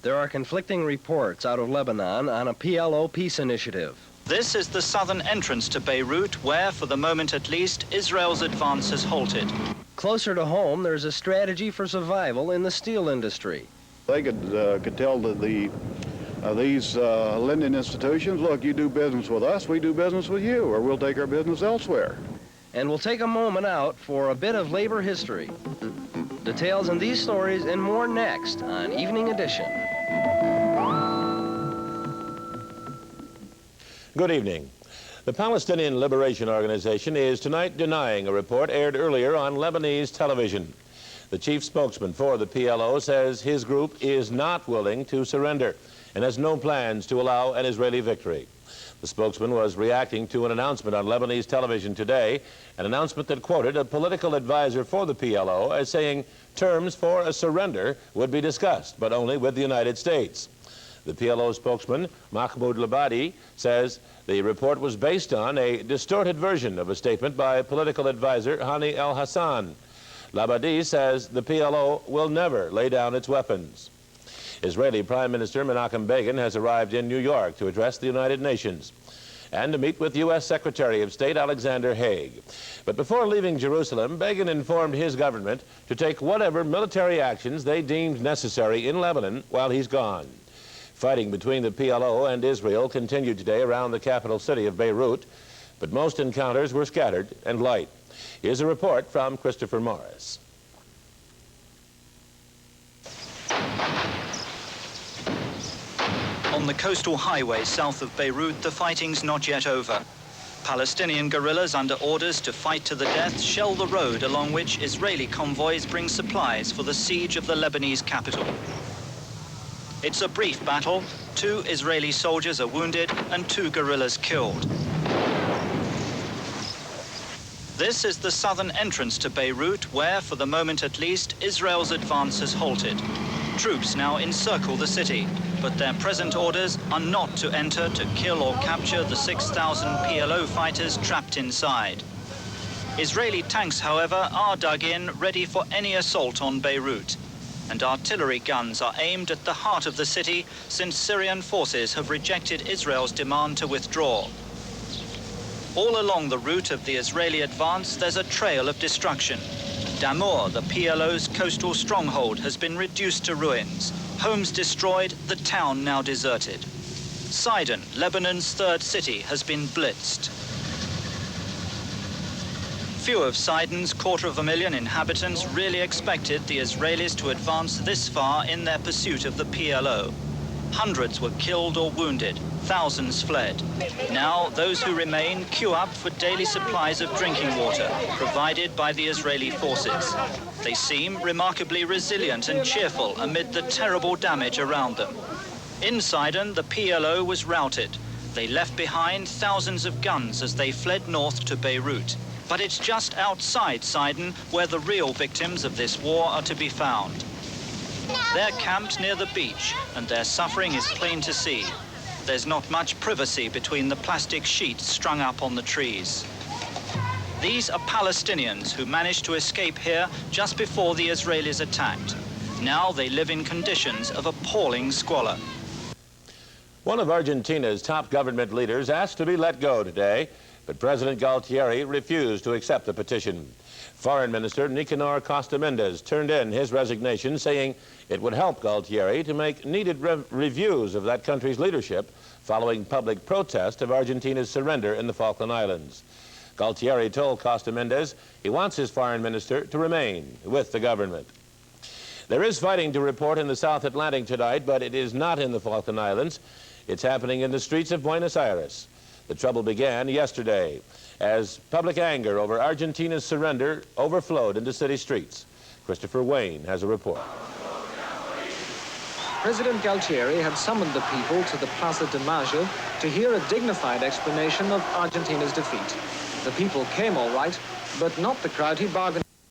There are conflicting reports out of Lebanon on a PLO peace initiative. This is the southern entrance to Beirut, where, for the moment at least, Israel's advance has halted. Closer to home, there's a strategy for survival in the steel industry. They could tell these lending institutions, look, you do business with us, we do business with you, or we'll take our business elsewhere. And we'll take a moment out for a bit of labor history. Details in these stories and more next on Evening Edition. Good evening. The Palestinian Liberation Organization is tonight denying a report aired earlier on Lebanese television. The chief spokesman for the PLO says his group is not willing to surrender and has no plans to allow an Israeli victory. The spokesman was reacting to an announcement on Lebanese television today, an announcement that quoted a political advisor for the PLO as saying terms for a surrender would be discussed, but only with the United States. The PLO spokesman, Mahmoud Labadi, says the report was based on a distorted version of a statement by political advisor Hani El-Hassan. Labadi says the PLO will never lay down its weapons. Israeli Prime Minister Menachem Begin has arrived in New York to address the United Nations and to meet with U.S. Secretary of State Alexander Haig. But before leaving Jerusalem, Begin informed his government to take whatever military actions they deemed necessary in Lebanon while he's gone. Fighting between the PLO and Israel continued today around the capital city of Beirut, but most encounters were scattered and light. Here's a report from Christopher Morris. On the coastal highway south of Beirut, the fighting's not yet over. Palestinian guerrillas under orders to fight to the death shell the road along which Israeli convoys bring supplies for the siege of the Lebanese capital. It's a brief battle. 2 Israeli soldiers are wounded and 2 guerrillas killed. This is the southern entrance to Beirut, where, for the moment at least, Israel's advance has halted. Troops now encircle the city, but their present orders are not to enter to kill or capture the 6,000 PLO fighters trapped inside. Israeli tanks, however, are dug in, ready for any assault on Beirut. And artillery guns are aimed at the heart of the city since Syrian forces have rejected Israel's demand to withdraw. All along the route of the Israeli advance, there's a trail of destruction. Damour, the PLO's coastal stronghold, has been reduced to ruins. Homes destroyed, the town now deserted. Sidon, Lebanon's 3rd city, has been blitzed. Few of Sidon's 250,000 inhabitants really expected the Israelis to advance this far in their pursuit of the PLO. Hundreds were killed or wounded, thousands fled. Now, those who remain queue up for daily supplies of drinking water provided by the Israeli forces. They seem remarkably resilient and cheerful amid the terrible damage around them. In Sidon, the PLO was routed. They left behind thousands of guns as they fled north to Beirut. But it's just outside Sidon where the real victims of this war are to be found. They're camped near the beach, and their suffering is plain to see. There's not much privacy between the plastic sheets strung up on the trees. These are Palestinians who managed to escape here just before the Israelis attacked. Now they live in conditions of appalling squalor. One of Argentina's top government leaders asked to be let go today, but President Galtieri refused to accept the petition. Foreign Minister Nicanor Costa-Mendez turned in his resignation, saying it would help Galtieri to make needed reviews of that country's leadership following public protest of Argentina's surrender in the Falkland Islands. Galtieri told Costa-Mendez he wants his foreign minister to remain with the government. There is fighting to report in the South Atlantic tonight, but it is not in the Falkland Islands. It's happening in the streets of Buenos Aires. The trouble began yesterday as public anger over Argentina's surrender overflowed into city streets. Christopher Wayne has a report. President Galtieri had summoned the people to the Plaza de Mayo to hear a dignified explanation of Argentina's defeat. The people came all right, but not the crowd he bargained